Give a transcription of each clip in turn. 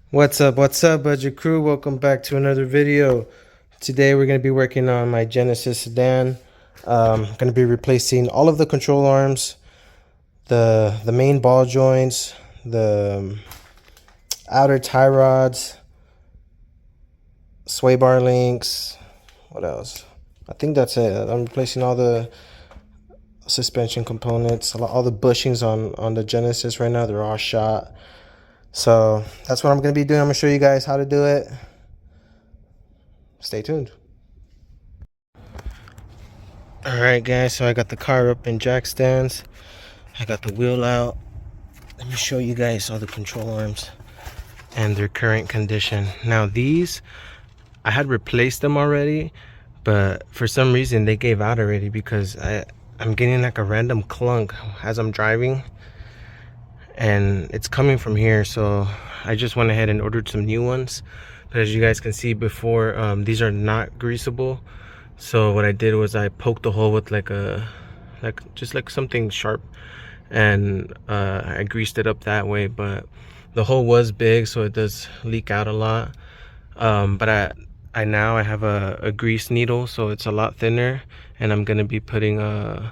What's up, budget crew? Welcome back to another video. Today we're going to be working on my Genesis sedan. Going to be replacing all of the control arms, the main ball joints, the outer tie rods, sway bar links. What else? I think that's it. I'm replacing all the suspension components, all the bushings on the Genesis right now. They're all shot. So that's what I'm going to be doing. I'm going to show you guys how to do it. Stay tuned. Alright guys, so I got the car up in jack stands. I got the wheel out. Let me show you guys all the control arms and their current condition. Now these, I had replaced them already, but for some reason they gave out already because I'm getting like a random clunk as I'm driving. And it's coming from here, so I just went ahead and ordered some new ones. But as you guys can see before, these are not greasable. So what I did was I poked the hole with just like something sharp, and I greased it up that way. But the hole was big, so it does leak out a lot. But I now have a grease needle, so it's a lot thinner, and I'm gonna be putting a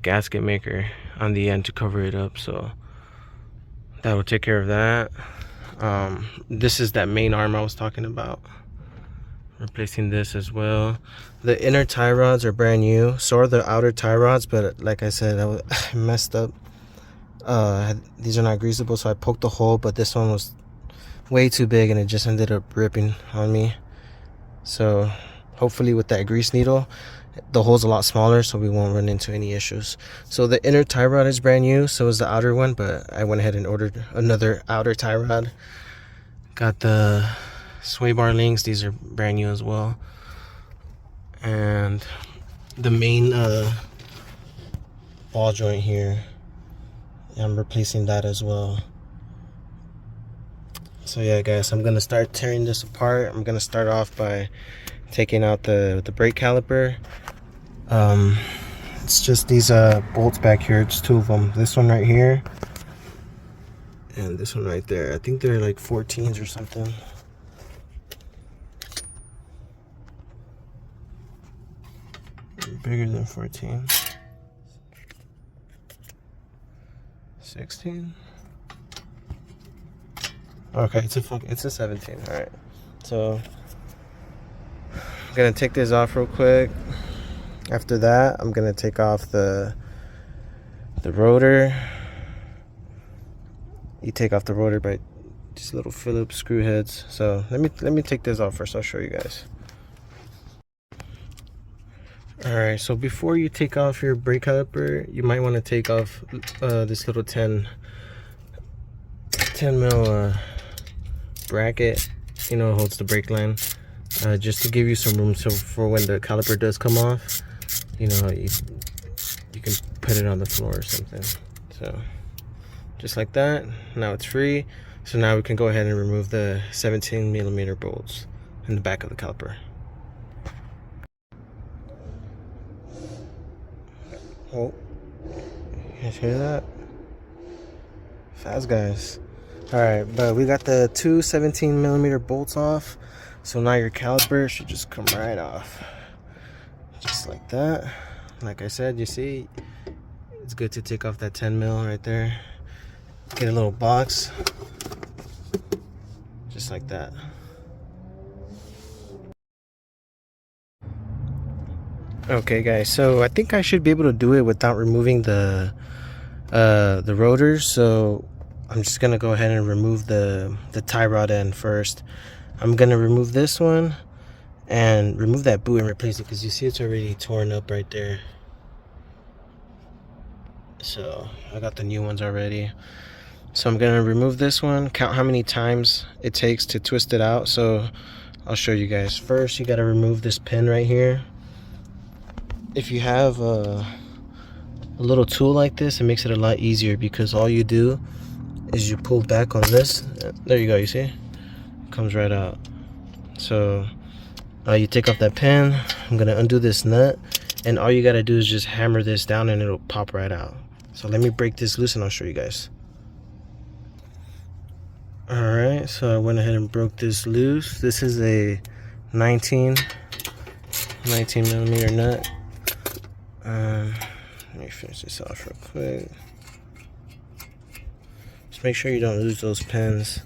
gasket maker on the end to cover it up, so that will take care of that. This is that main arm I was talking about. Replacing this as well. The inner tie rods are brand new, so are the outer tie rods, but like I said, I messed up. These are not greasable, so I poked the hole, but this one was way too big and it just ended up ripping on me. So hopefully with that grease needle, the hole's a lot smaller, so we won't run into any issues. So the inner tie rod is brand new, so is the outer one, but I went ahead and ordered another outer tie rod. Got the sway bar links, these are brand new as well. And the main ball joint here, I'm replacing that as well. So yeah guys, I'm gonna start tearing this apart. I'm gonna start off by taking out the brake caliper. It's just these bolts back here. It's two of them, this one right here and this one right there. I think they're like 14s or something. Bigger than 14. 16. Okay, it's a 17. All right, so I'm gonna take this off real quick. After that, I'm gonna take off the rotor. You take off the rotor by just little Phillips screw heads. So let me take this off first. I'll show you guys. All right, so before you take off your brake caliper, you might want to take off this little 10 mil bracket, you know, holds the brake line, just to give you some room, so for when the caliper does come off, you know, you can put it on the floor or something. So just like that. Now it's free. So now we can go ahead and remove the 17mm bolts in the back of the caliper. Oh, you guys hear that? Fast guys. All right, but we got the two 17mm bolts off, so now your caliper should just come right off, just like that. Like I said, you see, it's good to take off that 10 mil right there. Get a little box, just like that. Okay guys, so I think I should be able to do it without removing the rotors. So I'm just gonna go ahead and remove the tie rod end first. I'm gonna remove this one and remove that boot and replace it, because you see it's already torn up right there. So I got the new ones already. So I'm gonna remove this one, count how many times it takes to twist it out. So I'll show you guys. First, you gotta remove this pin right here. If you have a little tool like this, it makes it a lot easier, because all you do is you pull back on this. There you go, you see? It comes right out. So you take off that pin. I'm gonna undo this nut, and all you gotta do is just hammer this down and it'll pop right out. So let me break this loose and I'll show you guys. Alright, so I went ahead and broke this loose. This is a 19 millimeter nut. Let me finish this off real quick. Just make sure you don't lose those pins.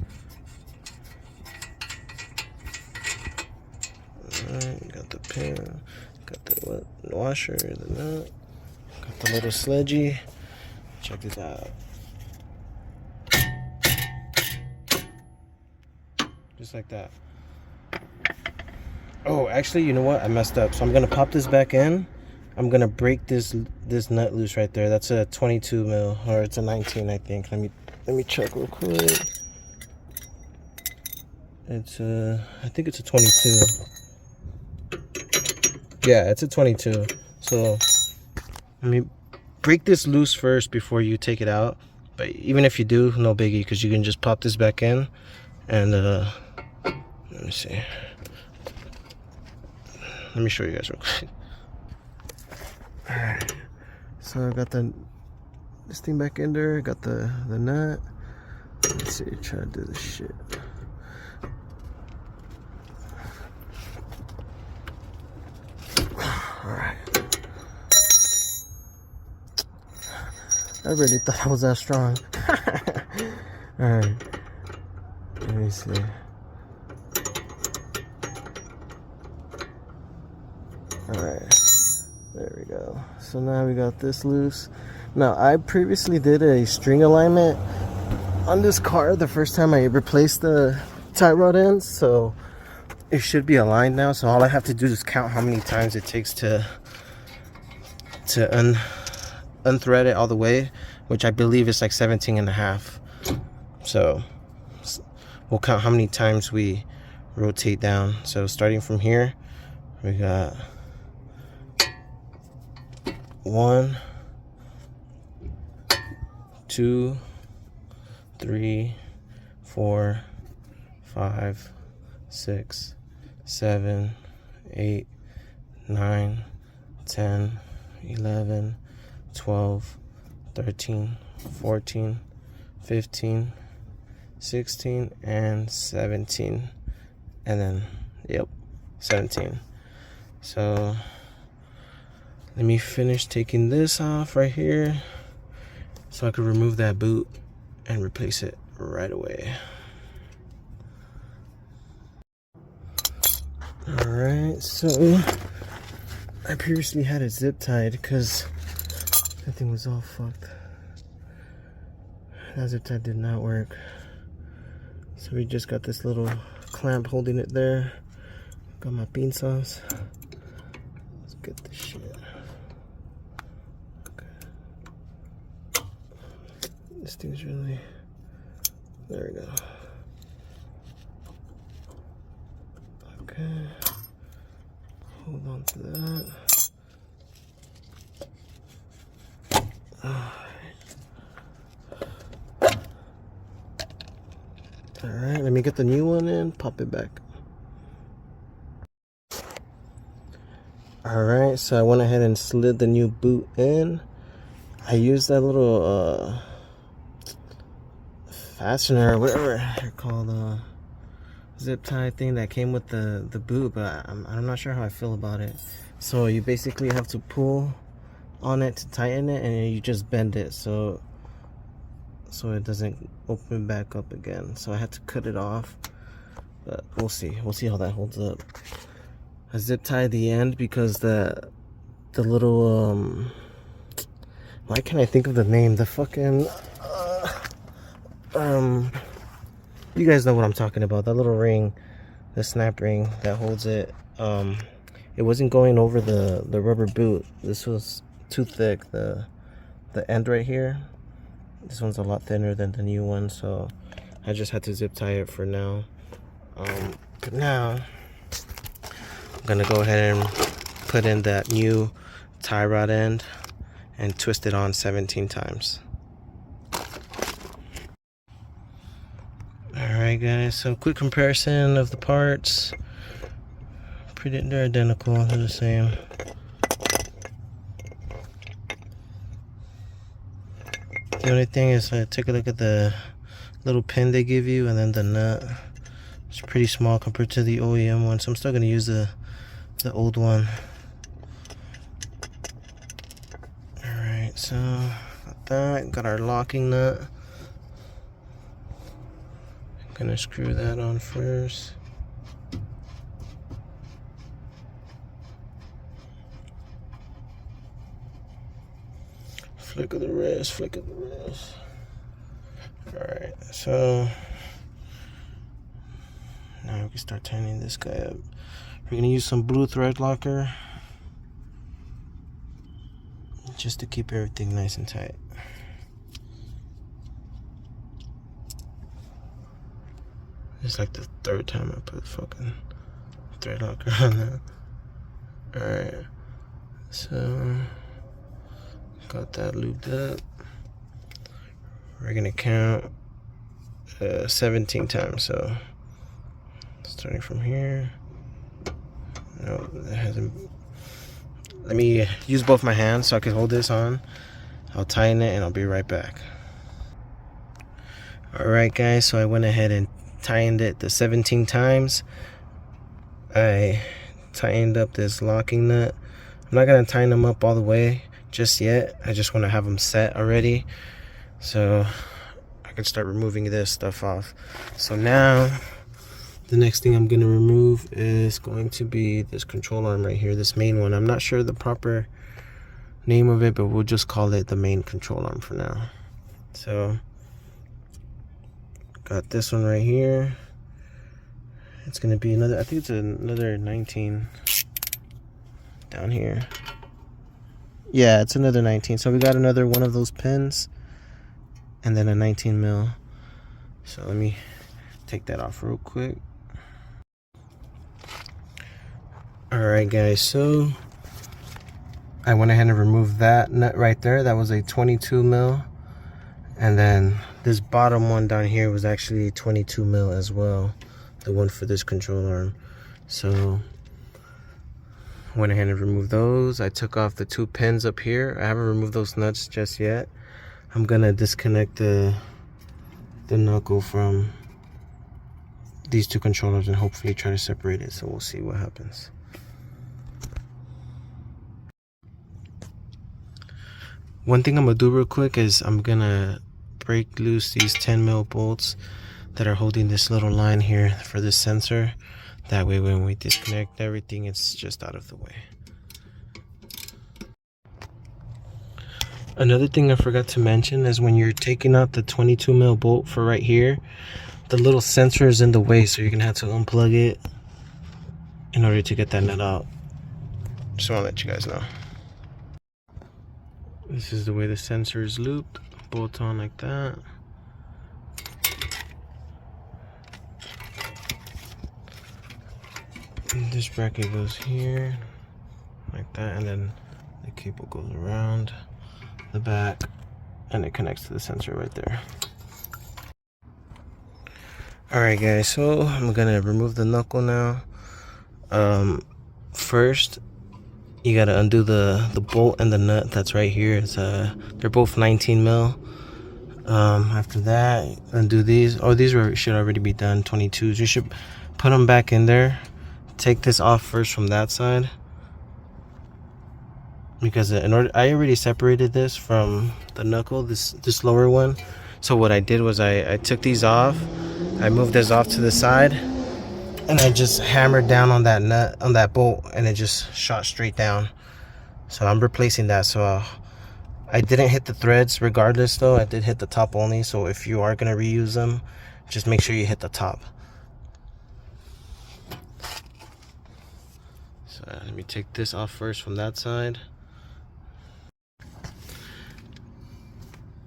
Alright, got the pin, got the washer, the nut, got the little sledgy. Check this out. Just like that. Oh, actually, you know what? I messed up. So I'm gonna pop this back in. I'm gonna break this nut loose right there. That's a 22 mil, or it's a 19, I think. Let me check real quick. It's I think it's a 22. Yeah, it's a 22. So let me break this loose first before you take it out. But even if you do, no biggie, because you can just pop this back in. And let me see. Let me show you guys real quick. Alright, so I got this thing back in there. Got the nut. Let's see, try to do this shit. Alright. I really thought I was that strong. Alright. Let me see. Alright. There we go. So now we got this loose. Now, I previously did a string alignment on this car the first time I replaced the tie rod ends, so it should be aligned now. So all I have to do is count how many times it takes to unthread it all the way, which I believe is like 17 and a half. So we'll count how many times we rotate down. So starting from here, we got 1, 2, 3, 4, 5, 6, 7, 8, 9, 10, 11, 12, 13, 14, 15, 16, and 17. And then, yep, 17. So let me finish taking this off right here so I can remove that boot and replace it right away. Alright, so I previously had it zip tied because that thing was all fucked. That zip tie did not work. So we just got this little clamp holding it there. Got my bean sauce. Let's get this shit. Okay. This thing's really... There we go. Okay. Hold on to that. Alright, let me get the new one in, pop it back. Alright, so I went ahead and slid the new boot in. I used that little fastener or whatever they're called, zip tie thing that came with the boot, but I'm not sure how I feel about it. So you basically have to pull on it to tighten it, and you just bend it so it doesn't open back up again. So I had to cut it off, but we'll see how that holds up. I zip tied the end because the little why can't I think of the name? The fucking you guys know what I'm talking about. That little ring, the snap ring that holds it. It wasn't going over the rubber boot. This was too thick. The end right here. This one's a lot thinner than the new one, so I just had to zip tie it for now. But now I'm gonna go ahead and put in that new tie rod end and twist it on 17 times. Alright guys, so quick comparison of the parts. They're identical, they're the same. The only thing is I took a look at the little pin they give you, and then the nut. It's pretty small compared to the OEM one, so I'm still gonna use the old one. Alright, so got that. Got our locking nut. I'm gonna screw that on first. Flick of the wrist, flick of the wrist. Alright, so now we can start tightening this guy up. We're gonna use some blue thread locker just to keep everything nice and tight. It's like the third time I put fucking thread locker on that. Alright, so got that lubed up. We're gonna count 17 times, so starting from here. No, it hasn't. Let me use both my hands so I can hold this on. I'll tighten it and I'll be right back. Alright guys, so I went ahead and tightened it the 17 times. I tightened up this locking nut. I'm not gonna tighten them up all the way just yet. I just want to have them set already, so I can start removing this stuff off. So now the next thing I'm going to remove is going to be this control arm right here, this main one. I'm not sure the proper name of it, but we'll just call it the main control arm for now. So got this one right here. It's going to be another, I think it's another 19 down here. Yeah, it's another 19. So we got another one of those pins and then a 19 mil. So let me take that off real quick. Alright guys, so I went ahead and removed that nut right there. That was a 22 mil. And then this bottom one down here was actually 22 mil as well. The one for this control arm. So went ahead and removed those. I took off the two pins up here. I haven't removed those nuts just yet. I'm gonna disconnect the knuckle from these two controllers and hopefully try to separate it. So we'll see what happens. One thing I'm gonna do real quick is I'm gonna break loose these 10 mil bolts that are holding this little line here for this sensor. That way when we disconnect everything, it's just out of the way. Another thing I forgot to mention is when you're taking out the 22 mil bolt for right here, the little sensor is in the way, so you're gonna have to unplug it in order to get that nut out. Just wanna let you guys know. This is the way the sensor is looped, bolt on like that. This bracket goes here like that, and then the cable goes around the back and it connects to the sensor right there. Alright guys, so I'm gonna remove the knuckle now. First you gotta undo the bolt and the nut that's right here. It's they're both 19 mil. After that, undo these. Oh, these should already be done, 22s. You should put them back in there. Take this off first from that side, because I already separated this from the knuckle, this lower one. So what I did was I took these off, I moved this off to the side, and I just hammered down on that nut, on that bolt, and it just shot straight down. So I'm replacing that. So I didn't hit the threads regardless though. I did hit the top only. So if you are gonna reuse them, just make sure you hit the top. So let me take this off first from that side.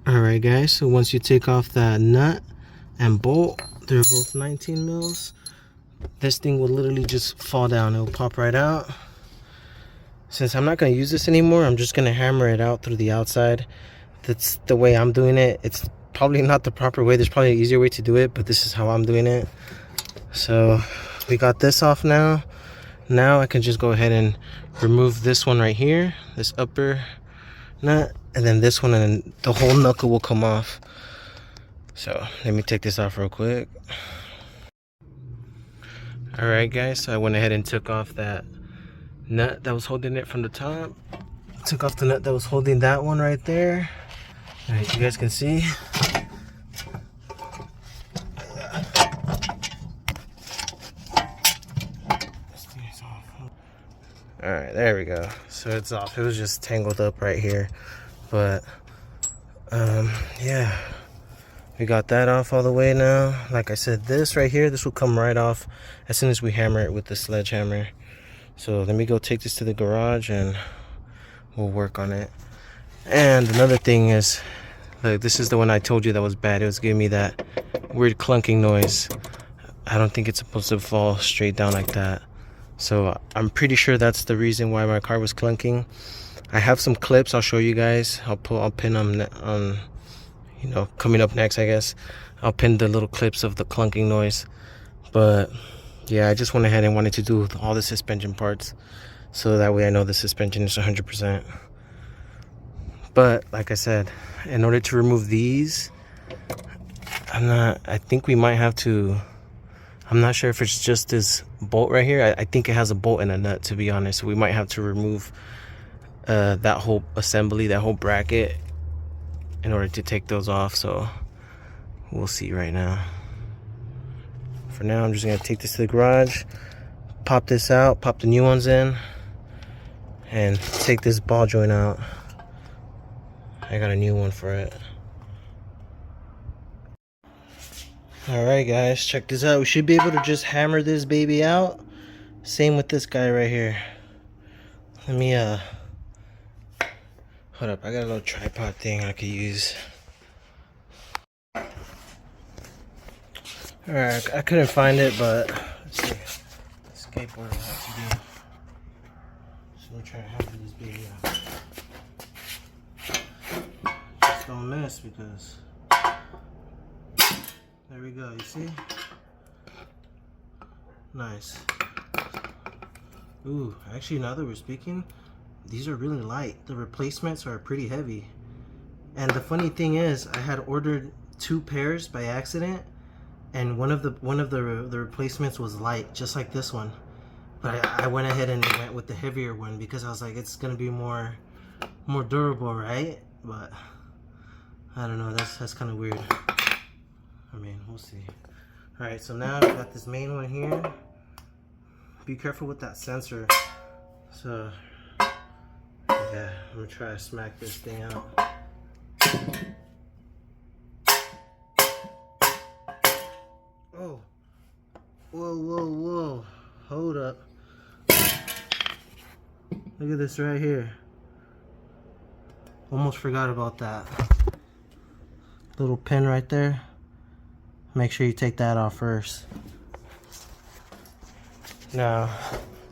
Alright guys, so once you take off that nut and bolt, they're both 19 mils. This thing will literally just fall down. It will pop right out. Since I'm not going to use this anymore, I'm just going to hammer it out through the outside. That's the way I'm doing it. It's probably not the proper way. There's probably an easier way to do it, but this is how I'm doing it. So we got this off now. Now I can just go ahead and remove this one right here, this upper nut, and then this one, and then the whole knuckle will come off. So let me take this off real quick. All right, guys, so I went ahead and took off that nut that was holding it from the top. Took off the nut that was holding that one right there. As you guys can see. All right, there we go. So it's off. It was just tangled up right here, but yeah, we got that off all the way now. Like I said, this right here, this will come right off as soon as we hammer it with the sledgehammer. So let me go take this to the garage and we'll work on it. And another thing is, like, this is the one I told you that was bad. It was giving me that weird clunking noise. I don't think it's supposed to fall straight down like that. So I'm pretty sure that's the reason why my car was clunking. I have some clips I'll show you guys. I'll pin them on, you know, coming up next, I guess. I'll pin the little clips of the clunking noise. But yeah, I just went ahead and wanted to do all the suspension parts, so that way I know the suspension is 100%. But like I said, in order to remove these, I think we might have to, I'm not sure if it's just this bolt right here. I think it has a bolt and a nut, to be honest. We might have to remove that whole assembly, that whole bracket, in order to take those off. So we'll see right now. For now, I'm just gonna take this to the garage, pop this out, pop the new ones in, and take this ball joint out. I got a new one for it. Alright guys, check this out. We should be able to just hammer this baby out. Same with this guy right here. Let me hold up, I got a little tripod thing I could use. Alright, I couldn't find it, but let's see. Skateboard will have to do. So we'll try to hammer this baby out. Just don't miss, because there we go, you see? Nice. Ooh, actually, now that we're speaking, these are really light. The replacements are pretty heavy. And the funny thing is, I had ordered 2 pairs by accident, and one of the replacements was light, just like this one. But I went ahead and went with the heavier one because I was like, it's gonna be more durable, right? But I don't know, that's kind of weird. I mean, we'll see. Alright, so now we got this main one here. Be careful with that sensor. So, yeah, I'm gonna try to smack this thing out. Oh, whoa, hold up. Look at this right here. Almost forgot about that. Little pin right there. Make sure you take that off first. Now,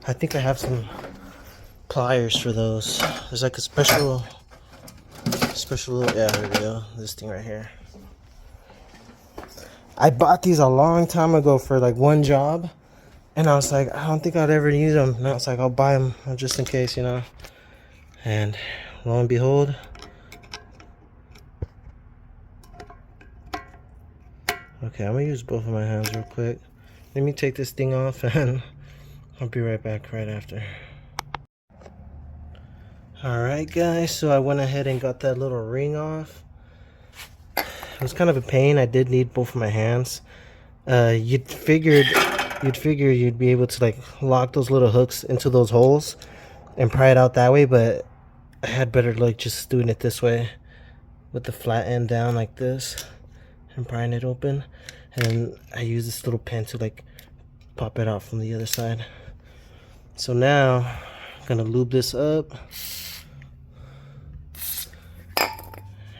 I think I have some pliers for those. There's like a special, yeah, here we go. This thing right here. I bought these a long time ago for like one job, and I was like, I don't think I'd ever use them. Now it's like, I'll buy them just in case, you know. And lo and behold, okay, I'm gonna use both of my hands real quick. Let me take this thing off and I'll be right back right after. Alright guys, so I went ahead and got that little ring off. It was kind of a pain. I did need both of my hands. You'd figure you'd be able to like lock those little hooks into those holes and pry it out that way, but I had better luck just doing it this way with the flat end down like this and prying it open. And I use this little pin to like pop it out from the other side. So now I'm gonna lube this up,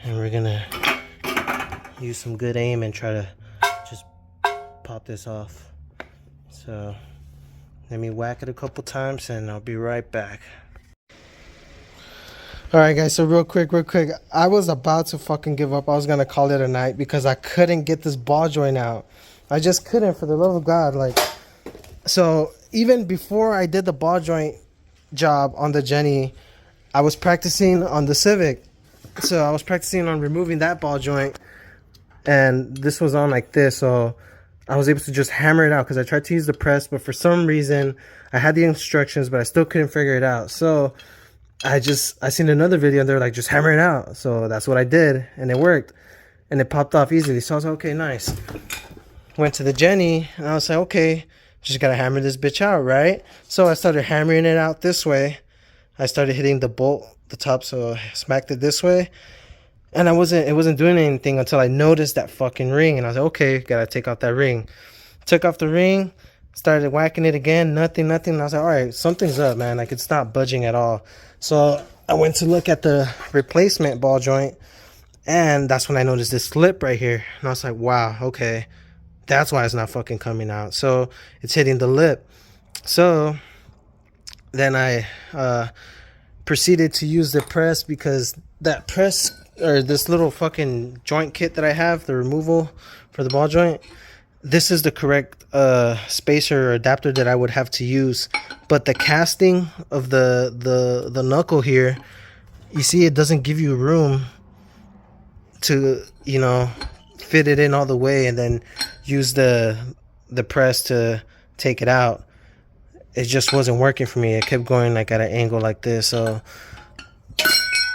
and we're gonna use some good aim and try to just pop this off. So let me whack it a couple times and I'll be right back. Alright guys, so real quick, I was about to fucking give up. I was gonna call it a night because I couldn't get this ball joint out. I just couldn't, for the love of God. Like, so even before I did the ball joint job on the Jenny, I was practicing on the Civic. So I was practicing on removing that ball joint, and this was on like this, so I was able to just hammer it out because I tried to use the press, but for some reason I had the instructions, but I still couldn't figure it out. So I seen another video and they were like, just hammer it out. So that's what I did, and it worked, and it popped off easily. So I was like, okay, nice. Went to the Jenny and I was like, okay, just gotta hammer this bitch out, right? So I started hammering it out this way. I started hitting the bolt, the top, so I smacked it this way. And it wasn't doing anything until I noticed that fucking ring, and I was like, okay, gotta take out that ring. Took off the ring, started whacking it again, nothing. And I was like, all right, something's up, man. Like, it's not budging at all. So I went to look at the replacement ball joint, and that's when I noticed this slip right here. And I was like, wow, okay, that's why it's not fucking coming out. So it's hitting the lip. So then I proceeded to use the press, because that press, or this little fucking joint kit that I have, the removal for the ball joint, this is the correct spacer or adapter that I would have to use. But the casting of the knuckle here, you see, it doesn't give you room to, you know, fit it in all the way and then use the press to take it out. It just wasn't working for me. It kept going like at an angle like this. So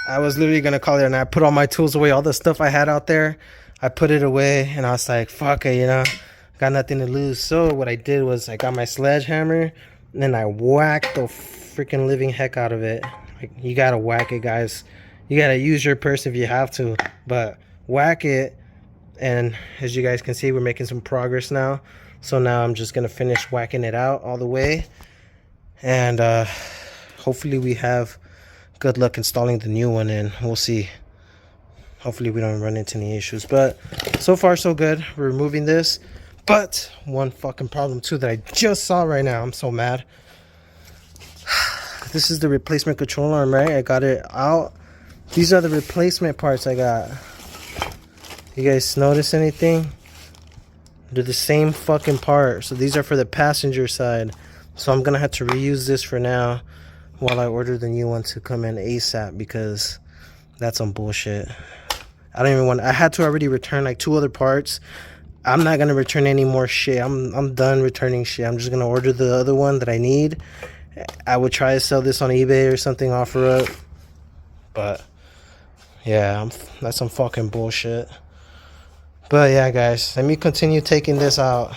I was literally gonna call it, and I put all my tools away, all the stuff I had out there, I put it away, and I was like, fuck it, you know, got nothing to lose. So what I did was I got my sledgehammer, and then I whacked the freaking living heck out of it. Like, you gotta whack it, guys. You gotta use your purse if you have to, but whack it. And as you guys can see, we're making some progress now. So now I'm just gonna finish whacking it out all the way, and hopefully we have good luck installing the new one, and we'll see. Hopefully we don't run into any issues, but so far so good. We're removing this, but one fucking problem too that I just saw right now. I'm so mad. This is the replacement control arm, right? I got it out. These are the replacement parts I got. You guys notice anything? They're the same fucking part. So these are for the passenger side. So I'm gonna have to reuse this for now while I order the new one to come in ASAP, because that's some bullshit. I don't even want. I had to already return like 2 other parts. I'm not gonna return any more shit. I'm done returning shit. I'm just gonna order the other one that I need. I would try to sell this on eBay or something, offer up. But yeah, that's some fucking bullshit. But yeah, guys, let me continue taking this out.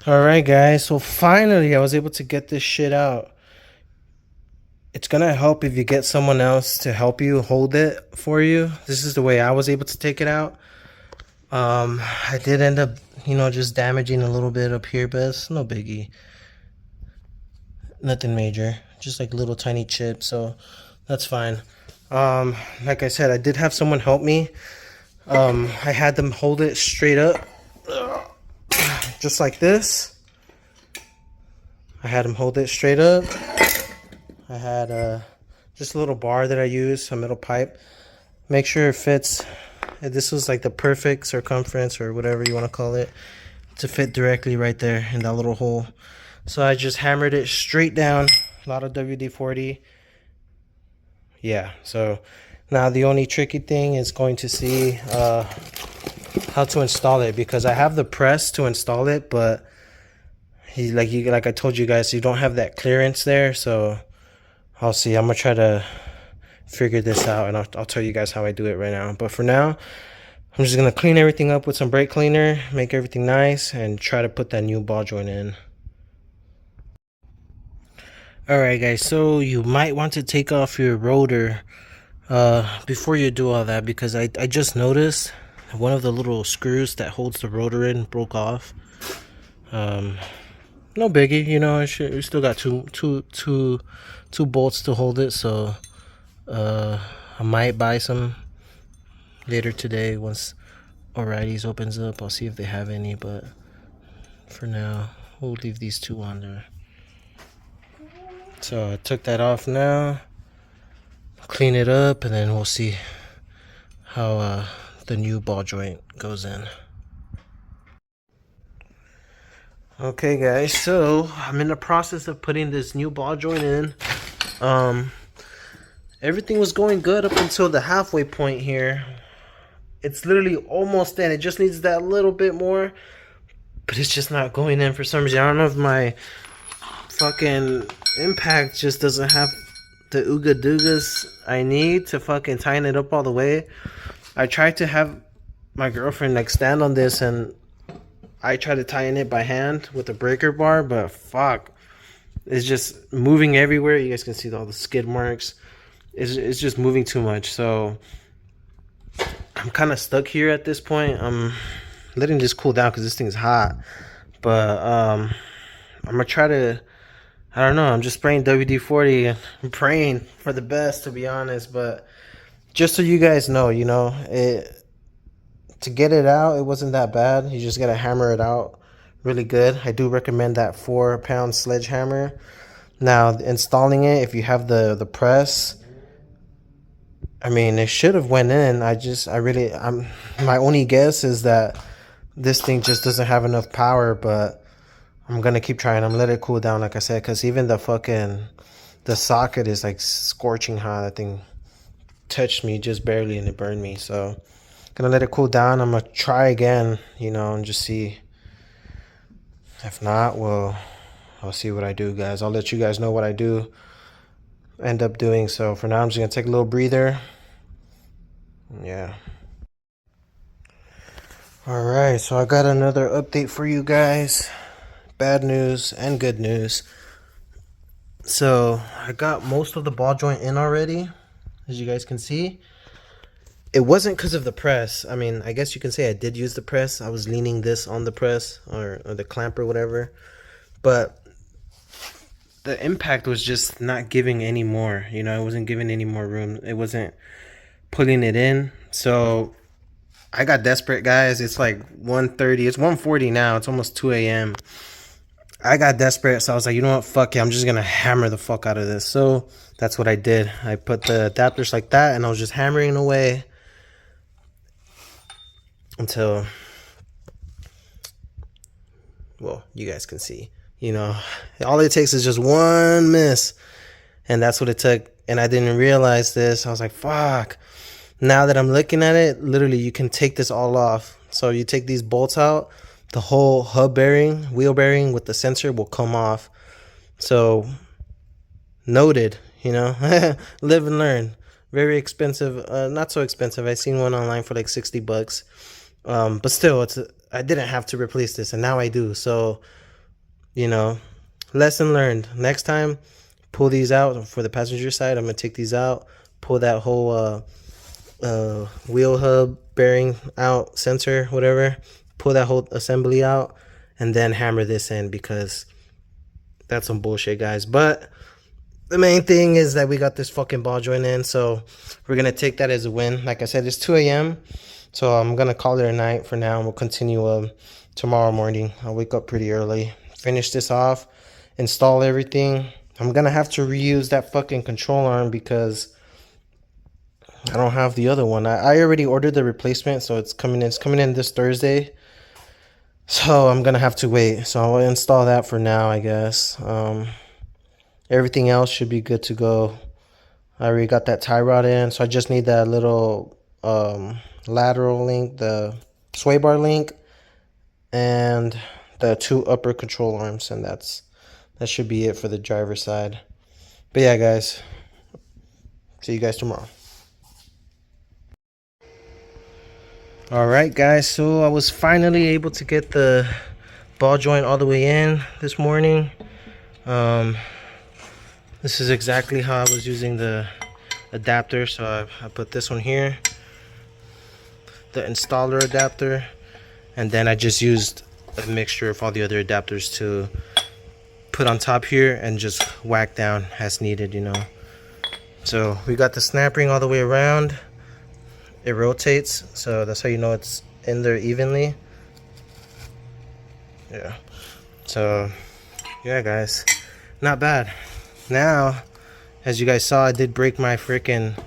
Alright, guys, so finally I was able to get this shit out. It's gonna help if you get someone else to help you hold it for you. This is the way I was able to take it out. I did end up, you know, just damaging a little bit up here, but it's no biggie. Nothing major, just like little tiny chips, so that's fine. Like I said, I did have someone help me. I had them hold it straight up, just like this. I had them hold it straight up. I had just a little bar that I used, a metal pipe. Make sure it fits. This was like the perfect circumference, or whatever you want to call it, to fit directly right there in that little hole. So I just hammered it straight down. A lot of WD-40. Yeah, so now the only tricky thing is going to see how to install it, because I have the press to install it, but like I told you guys, you don't have that clearance there. So I'll see. I'm gonna try to figure this out, and I'll tell you guys how I do it right now. But for now, I'm just gonna clean everything up with some brake cleaner, make everything nice, and try to put that new ball joint in. Alright, guys, so you might want to take off your rotor before you do all that, because I just noticed one of the little screws that holds the rotor in broke off. No biggie, you know. We still got two bolts to hold it, so I might buy some later today once O'Reilly's opens up. I'll see if they have any, but for now we'll leave these 2 on there. So I took that off now, clean it up, and then we'll see how the new ball joint goes in. Okay, guys, so I'm in the process of putting this new ball joint in, everything was going good up until the halfway point here. It's literally almost in. It just needs that little bit more, but it's just not going in for some reason. I don't know if my fucking impact just doesn't have the ooga doogas I need to fucking tighten it up all the way. I tried to have my girlfriend like stand on this, and I tried to tighten it by hand with a breaker bar, but fuck, it's just moving everywhere. You guys can see all the skid marks. It's just moving too much. So I'm kind of stuck here at this point. I'm letting this cool down because this thing's hot. But I'm gonna try to, I don't know, I'm just spraying WD-40 and I'm praying for the best, to be honest. But just so you guys know, you know, to get it out, it wasn't that bad. You just gotta hammer it out really good. I do recommend that 4-pound sledgehammer. Now, installing it, if you have the press, I mean, it should have went in. My only guess is that this thing just doesn't have enough power, but I'm gonna keep trying. I'm gonna let it cool down, like I said, because even the socket is like scorching hot. That thing touched me just barely and it burned me. So gonna let it cool down. I'm gonna try again, you know, and just see. If not, well, I'll see what I do, guys. I'll let you guys know what I do end up doing. So for now, I'm just gonna take a little breather. Yeah. All right, so I got another update for you guys. Bad news and good news. So I got most of the ball joint in already, as you guys can see. It wasn't because of the press. I mean, I guess you can say I did use the press. I was leaning this on the press or the clamp or whatever. But the impact was just not giving any more. You know, it wasn't giving any more room. It wasn't pulling it in. So I got desperate, guys. It's like 1:30. It's 1:40 now. It's almost 2 a.m. I got desperate, so I was like, you know what? Fuck it. I'm just going to hammer the fuck out of this. So that's what I did. I put the adapters like that, and I was just hammering away until, well, you guys can see. You know, all it takes is just one miss, and that's what it took. And I didn't realize this. I was like, fuck. Now that I'm looking at it, literally, you can take this all off. So you take these bolts out, the whole hub bearing, wheel bearing with the sensor will come off. So noted, you know, live and learn. Very expensive, not so expensive. I seen one online for like $60. But still, I didn't have to replace this, and now I do. So, you know, lesson learned. Next time, pull these out for the passenger side. I'm gonna take these out, pull that whole wheel hub bearing out, sensor, whatever. Pull that whole assembly out, and then hammer this in, because that's some bullshit, guys. But the main thing is that we got this fucking ball joint in, so we're gonna take that as a win. Like I said, it's 2 a.m. so I'm gonna call it a night for now, and we'll continue tomorrow morning. I'll wake up pretty early, finish this off, install everything. I'm gonna have to reuse that fucking control arm because I don't have the other one. I already ordered the replacement, so it's coming in this Thursday. So I'm gonna have to wait. So I'll install that for now, I guess. Everything else should be good to go. I already got that tie rod in, so I just need that little lateral link, the sway bar link, and the 2 upper control arms, and that should be it for the driver's side. But yeah, guys, see you guys tomorrow. All right, guys, so I was finally able to get the ball joint all the way in this morning. This is exactly how I was using the adapter. So I put this one here, the installer adapter, and then I just used a mixture of all the other adapters to put on top here and just whack down as needed, you know. So we got the snap ring all the way around. It rotates, so that's how you know it's in there evenly. Yeah. So yeah, guys, not bad. Now, as you guys saw, I did break my freaking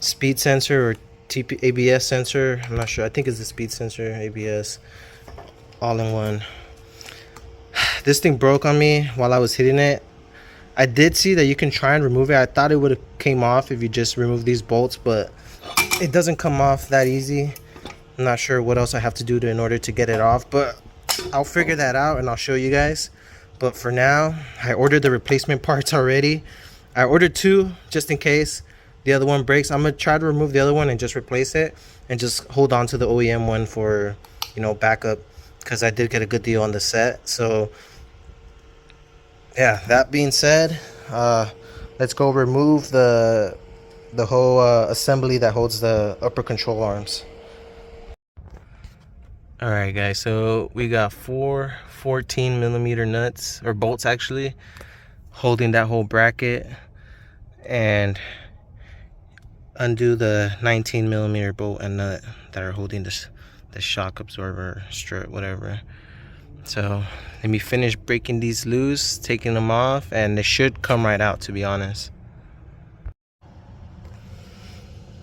speed sensor or ABS sensor. I'm not sure. I think it's the speed sensor, ABS, all in one. This thing broke on me while I was hitting it. I did see that you can try and remove it. I thought it would have came off if you just remove these bolts, but it doesn't come off that easy. I'm not sure what else I have to do in order to get it off, but I'll figure that out and I'll show you guys. But for now, I ordered the replacement parts already. I ordered 2 just in case the other one breaks. I'm gonna try to remove the other one and just replace it and just hold on to the OEM one for, you know, backup, because I did get a good deal on the set. So yeah, that being said, let's go remove the whole assembly that holds the upper control arms. All right guys, so we got 4 14mm nuts, or bolts actually, holding that whole bracket, and undo the 19mm bolt and nut that are holding this, the shock absorber, strut, whatever. So let me finish breaking these loose, taking them off, and they should come right out, to be honest.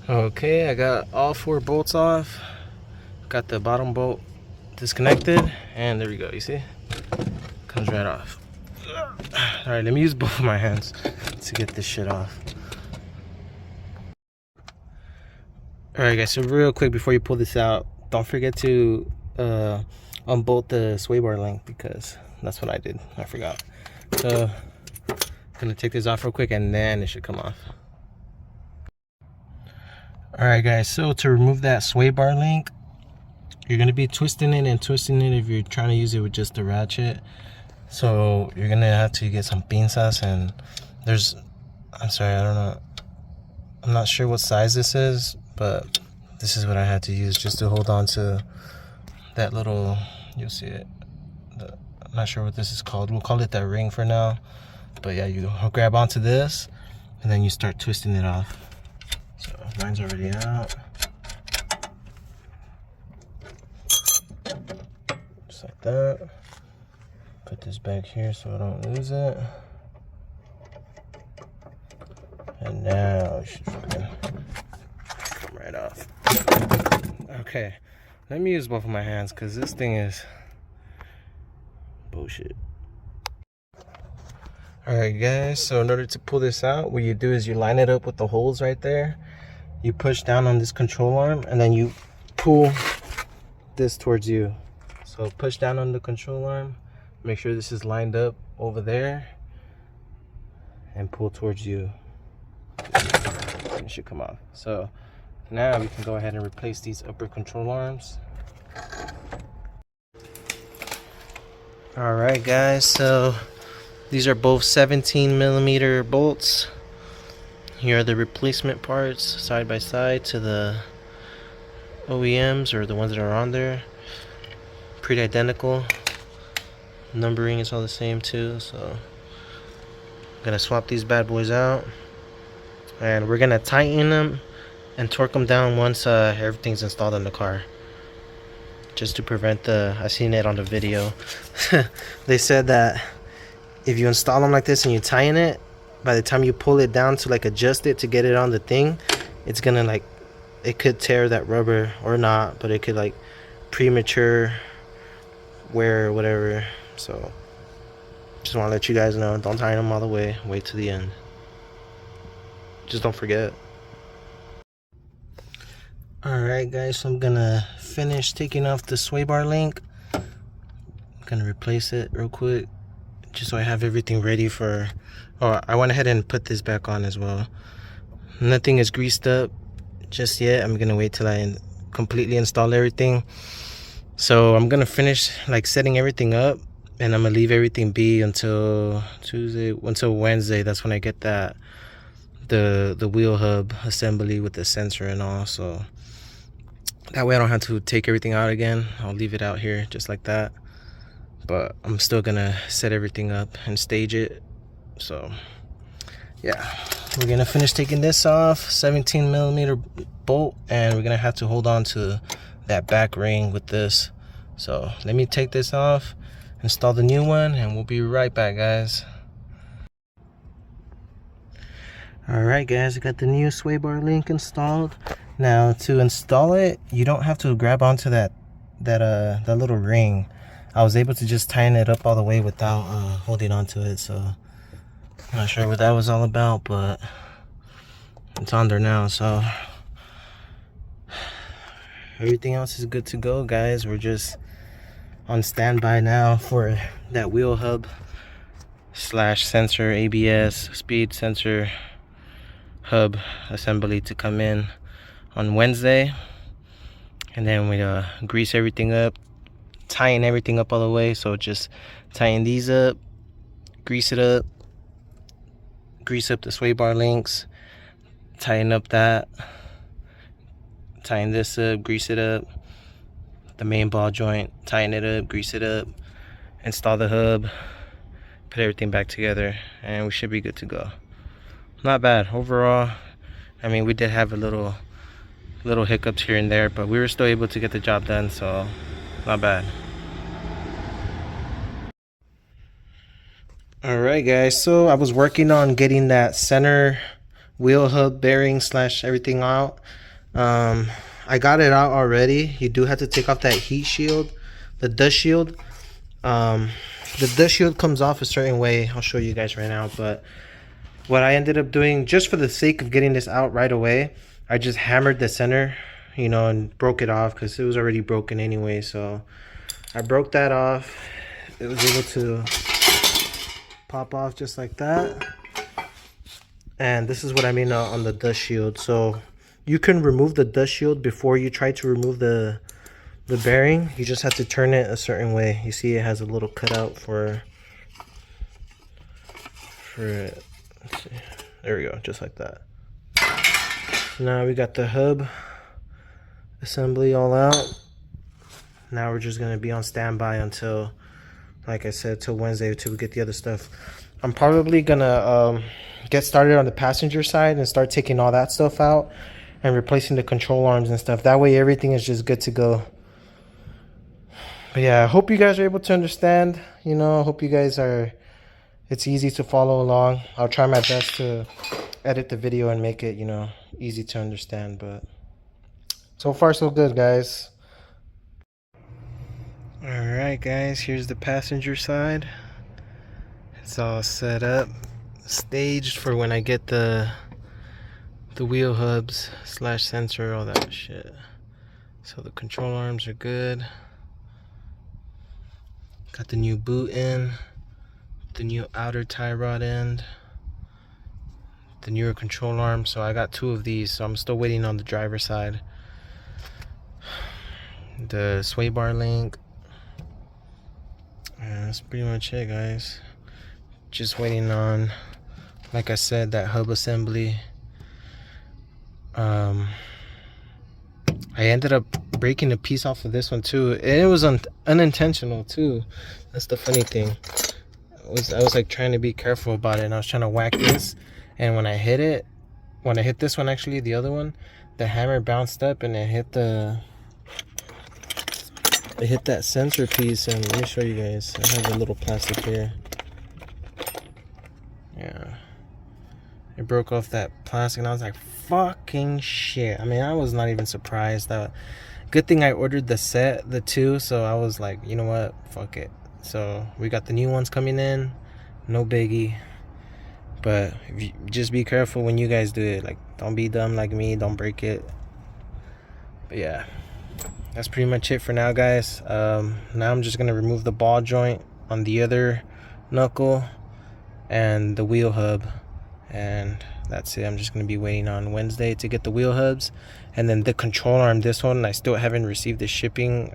Okay, I got all 4 bolts off. Got the bottom bolt disconnected, and there we go. You see, comes right off. All right, let me use both of my hands to get this shit off. All right guys, so real quick before you pull this out, don't forget to unbolt the sway bar link, because that's what I did. I forgot. So I'm gonna take this off real quick and then it should come off. All right guys, so to remove that sway bar link, you're going to be twisting it and twisting it if you're trying to use it with just the ratchet. So you're going to have to get some pinzas, and there's, I'm sorry, I don't know, I'm not sure what size this is, but this is what I had to use just to hold on to that little, you'll see it, I'm not sure what this is called, we'll call it that ring for now. But yeah, you grab onto this and then you start twisting it off. So mine's already out. Just like that. Put this back here so I don't lose it. And now it should fucking come right off. Okay, let me use both of my hands because this thing is bullshit. Alright guys, so in order to pull this out, what you do is you line it up with the holes right there. You push down on this control arm and then you pull this towards you. So push down on the control arm, make sure this is lined up over there, and pull towards you. And it should come off. So now we can go ahead and replace these upper control arms. Alright guys, so these are both 17mm bolts. Here are the replacement parts side by side to the OEMs, or the ones that are on there. Pretty identical. Numbering is all the same too, so I'm gonna swap these bad boys out. And we're gonna tighten them and torque them down once everything's installed in the car. Just to prevent the, I seen it on the video. They said that if you install them like this and you tighten it, by the time you pull it down to like adjust it to get it on the thing, it's gonna like, it could tear that rubber or not, but it could like premature wear or whatever. So just want to let you guys know, don't tighten them all the way, wait to the end. Just don't forget. Alright guys, so I'm gonna finish taking off the sway bar link. I'm gonna replace it real quick, just so I have everything ready for, oh, I went ahead and put this back on as well. Nothing is greased up just yet. I'm gonna wait till I completely install everything. So I'm gonna finish like setting everything up, and I'm gonna leave everything be until Wednesday. That's when I get that the wheel hub assembly with the sensor and all. So that way I don't have to take everything out again. I'll leave it out here just like that. But I'm still gonna set everything up and stage it. So yeah, we're gonna finish taking this off, 17mm bolt, and we're gonna have to hold on to that back ring with this. So let me take this off, install the new one, and we'll be right back, guys. Alright guys, I got the new sway bar link installed. Now to install it, you don't have to grab onto that little ring. I was able to just tighten it up all the way without holding on to it. So Not sure what that was all about, but it's on there now, so everything else is good to go, guys. We're just on standby now for that wheel hub slash sensor, ABS, speed sensor hub assembly to come in on Wednesday, and then we grease everything up, tying everything up all the way. So just tying these up, grease it up, grease up the sway bar links, tighten up that, tighten this up, grease it up, the main ball joint, tighten it up, grease it up, install the hub, put everything back together, and we should be good to go. Not bad overall. I mean, we did have a little hiccups here and there, but we were still able to get the job done, so not bad. All right, guys, so I was working on getting that center wheel hub bearing slash everything out. I got it out already. You do have to take off that heat shield, the dust shield. The dust shield comes off a certain way. I'll show you guys right now. But what I ended up doing, just for the sake of getting this out right away, I just hammered the center, you know, and broke it off because it was already broken anyway. So I broke that off. It was able to pop off just like that. And this is what I mean on the dust shield. So you can remove the dust shield before you try to remove the bearing. You just have to turn it a certain way. You see it has a little cutout for it. Let's see. There we go, just like that. Now we got the hub assembly all out. Now we're just gonna be on standby until, like I said, till Wednesday, until we get the other stuff. I'm probably gonna get started on the passenger side and start taking all that stuff out and replacing the control arms and stuff. That way everything is just good to go. But yeah, I hope you guys are able to understand. You know, I hope you guys are, it's easy to follow along. I'll try my best to edit the video and make it, you know, easy to understand. But so far so good, guys. Alright guys, here's the passenger side. It's all set up, staged for when I get the wheel hubs slash sensor, all that shit. So the control arms are good. Got the new boot in, the new outer tie rod end, the newer control arm. So I got 2 of these, so I'm still waiting on the driver's side. The sway bar link. And that's pretty much it, guys. Just waiting on, like I said, that hub assembly. I ended up breaking a piece off of this one too. It was unintentional too. That's the funny thing. I was like trying to be careful about it, and I was trying to whack this, and when I hit this one, actually the other one, the hammer bounced up and it hit that sensor piece. And let me show you guys. I have a little plastic here. Yeah, it broke off that plastic, and I was like, fucking shit. I mean, I was not even surprised. Good thing I ordered the 2, so I was like, you know what, fuck it. So we got the new ones coming in, no biggie. But just be careful when you guys do it. Like, don't be dumb like me, don't break it. But yeah, that's pretty much it for now, guys. Now I'm just gonna remove the ball joint on the other knuckle and the wheel hub, and that's it. I'm just gonna be waiting on Wednesday to get the wheel hubs, and then the control arm, this one I still haven't received the shipping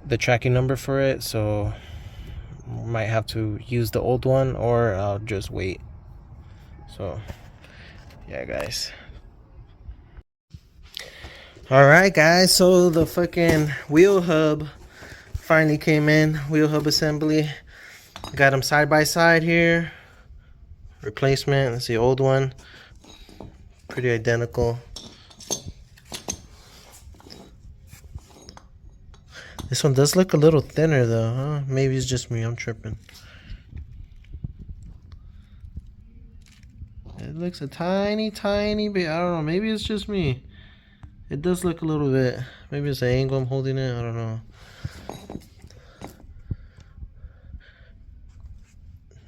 the tracking number for it, so might have to use the old one, or I'll just wait. So yeah, guys. All right, guys, so the fucking wheel hub finally came in. Wheel hub assembly, got them side by side here. Replacement, that's the old one, pretty identical. This one does look a little thinner though, huh? Maybe it's just me, I'm tripping. It looks a tiny bit, I don't know, maybe it's just me. It does look a little bit, maybe it's the angle I'm holding it, I don't know.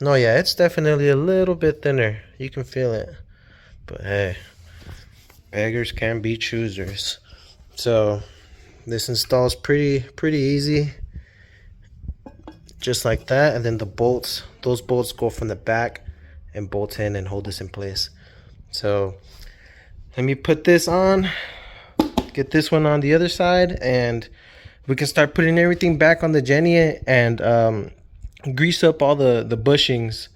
No, yeah, it's definitely a little bit thinner. You can feel it. But hey, beggars can be choosers. So this installs pretty easy. Just like that. And then the bolts, those bolts go from the back and bolt in and hold this in place. So let me put this on, get this one on the other side, and we can start putting everything back on the Jenny and grease up all the bushings,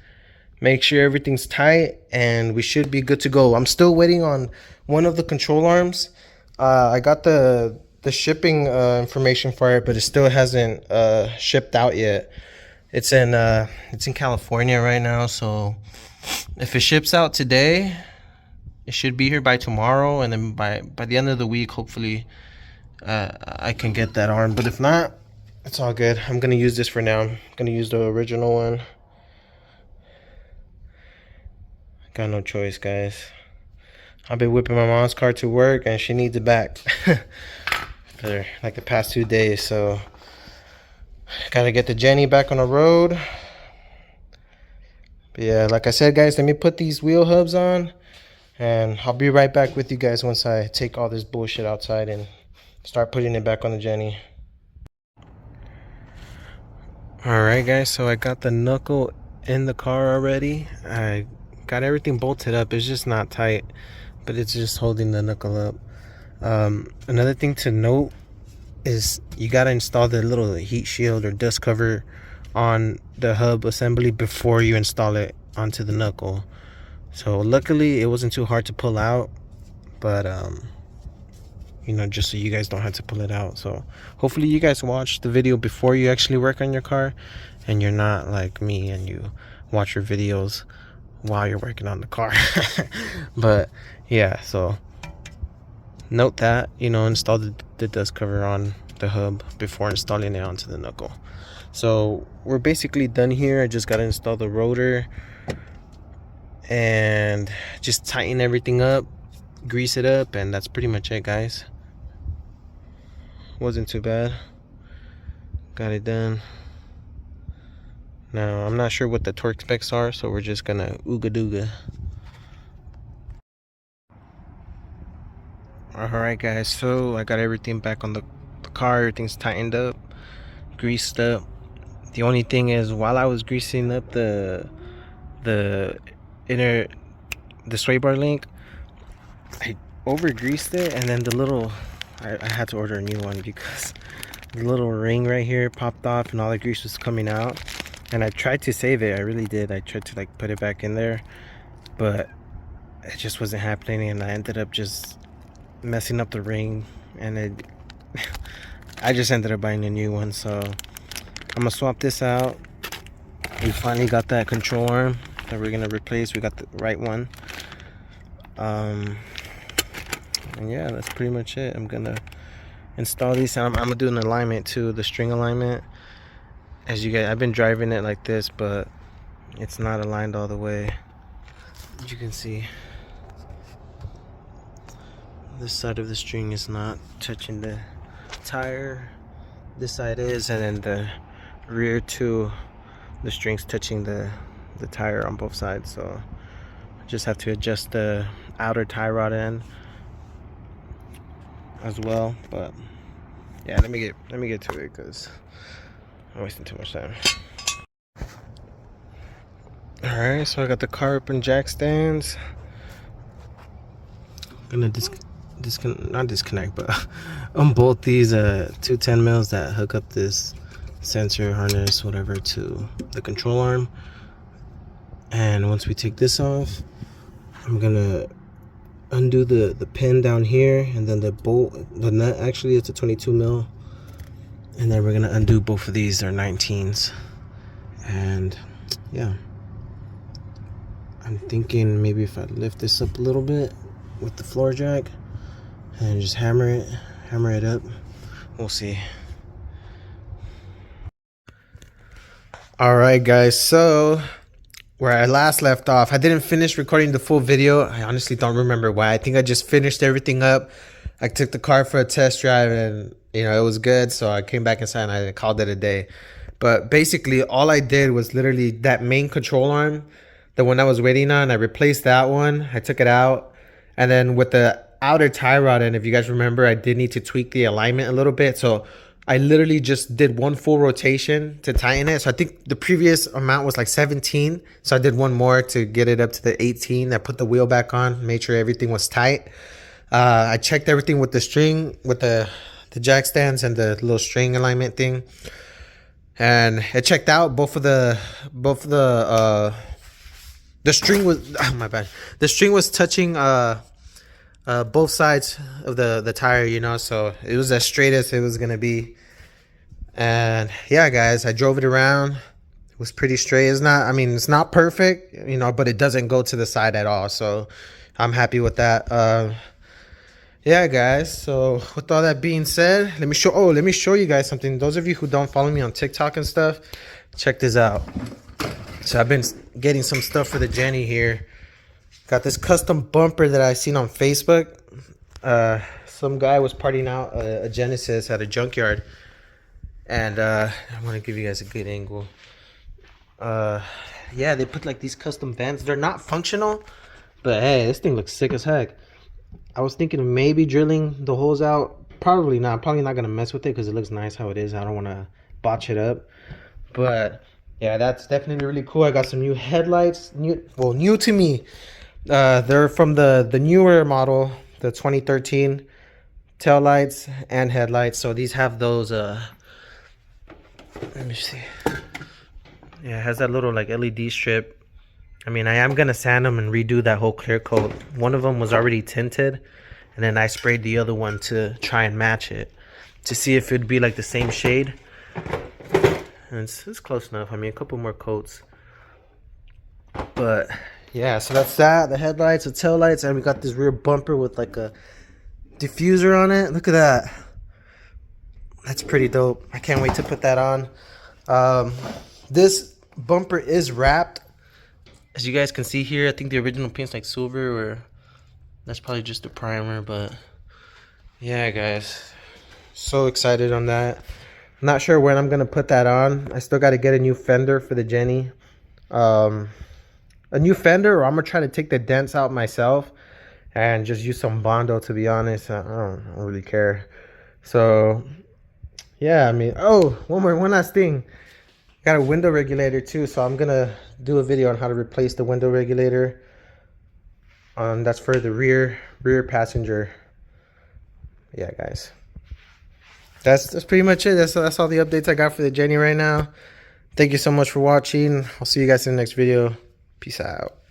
make sure everything's tight, and we should be good to go. I'm still waiting on one of the control arms. I got the shipping information for it, but it still hasn't shipped out yet. It's in California right now, so if it ships out today, it should be here by tomorrow, and then by the end of the week, hopefully I can get that arm. But if not, it's all good. I'm gonna use this for now. I'm gonna use the original one. Got no choice, guys. I've been whipping my mom's car to work, and she needs it back for like the past 2 days. So gotta get the Jenny back on the road. But yeah, like I said, guys, let me put these wheel hubs on, and I'll be right back with you guys once I take all this bullshit outside and start putting it back on the Jenny. Alright, guys, so I got the knuckle in the car already. I got everything bolted up. It's just not tight, but it's just holding the knuckle up. Another thing to note is you gotta install the little heat shield or dust cover on the hub assembly before you install it onto the knuckle. So luckily it wasn't too hard to pull out, but you know, just so you guys don't have to pull it out. So hopefully you guys watch the video before you actually work on your car, and you're not like me and you watch your videos while you're working on the car. But yeah, so note that, you know, install the dust cover on the hub before installing it onto the knuckle. So we're basically done here. I just got to install the rotor and just tighten everything up, grease it up, and that's pretty much it, guys. Wasn't too bad. Got it done. Now I'm not sure what the torque specs are, so we're just gonna ooga dooga. Alright, guys, so I got everything back on the car. Everything's tightened up, greased up. The only thing is, while I was greasing up the sway bar link, I over greased it, and then the little I had to order a new one because the little ring right here popped off and all the grease was coming out. And I tried to save it, I really did. I tried to like put it back in there, but it just wasn't happening, and I ended up just messing up the ring, and I just ended up buying a new one. So I'm gonna swap this out. We finally got that control arm that we're gonna replace. We got the right one. And yeah, that's pretty much it. I'm gonna install these, and I'm gonna do an alignment too, the string alignment. As you guys, I've been driving it like this, but it's not aligned all the way. As you can see, this side of the string is not touching the tire. This side is, and then the rear too, the string's touching the tire on both sides. So I just have to adjust the outer tie rod end as well. But yeah, let me get to it because I'm wasting too much time. Alright, so I got the car up in jack stands. I'm gonna not disconnect, but unbolt these 210 mils that hook up this sensor harness, whatever, to the control arm. And once we take this off, I'm gonna undo the pin down here, and then the nut actually, it's a 22 mil, and then we're gonna undo both of these. They're 19s. And yeah, I'm thinking maybe if I lift this up a little bit with the floor jack and just hammer it up, we'll see. All right, guys, so where I last left off, I didn't finish recording the full video. I honestly don't remember why. I think I just finished everything up. I took the car for a test drive, and you know, it was good, so I came back inside and I called it a day. But basically, all I did was literally that main control arm, the one I was waiting on. I replaced that one. I took it out. And then with the outer tie rod, and if you guys remember, I did need to tweak the alignment a little bit. So I literally just did one full rotation to tighten it. So I think the previous amount was like 17. So I did one more to get it up to the 18. I put the wheel back on, made sure everything was tight. I checked everything with the string, with the jack stands and the little string alignment thing. And it checked out. Both of the string was, oh my bad. The string was touching both sides of the tire, you know, so it was as straight as it was gonna be. And yeah, guys, I drove it around. It was pretty straight. It's not, I mean, it's not perfect, you know, but it doesn't go to the side at all. So I'm happy with that. Yeah, guys, so with all that being said, let me show you guys something. Those of you who don't follow me on TikTok and stuff, check this out. So I've been getting some stuff for the Jenny here. Got this custom bumper that I seen on Facebook. Some guy was partying out a Genesis at a junkyard, and I want to give you guys a good angle. Yeah, they put like these custom vents. They're not functional, but hey, this thing looks sick as heck. I was thinking of maybe drilling the holes out. Probably not. Probably not gonna mess with it because it looks nice how it is. I don't want to botch it up. But yeah, that's definitely really cool. I got some new headlights. New to me. They're from the newer model, the 2013 tail lights and headlights. So these have those. Let me see. Yeah, it has that little like LED strip. I mean, I am gonna sand them and redo that whole clear coat. One of them was already tinted, and then I sprayed the other one to try and match it to see if it'd be like the same shade. And it's close enough. I mean, a couple more coats. But yeah, so that's that. The headlights, the tail lights, and we got this rear bumper with like a diffuser on it. Look at that. That's pretty dope. I can't wait to put that on. This bumper is wrapped. As you guys can see here, I think the original paint's like silver, or that's probably just a primer. But yeah, guys, so excited on that. I'm not sure when I'm gonna put that on. I still got to get a new fender for the Jenny. A new fender, or I'm gonna try to take the dents out myself and just use some Bondo, to be honest. I don't really care. So yeah, I mean, oh, one last thing. Got a window regulator too, so I'm gonna do a video on how to replace the window regulator. That's for the rear passenger. Yeah, guys, that's pretty much it. That's all the updates I got for the Jenny right now. Thank you so much for watching. I'll see you guys in the next video. Peace out.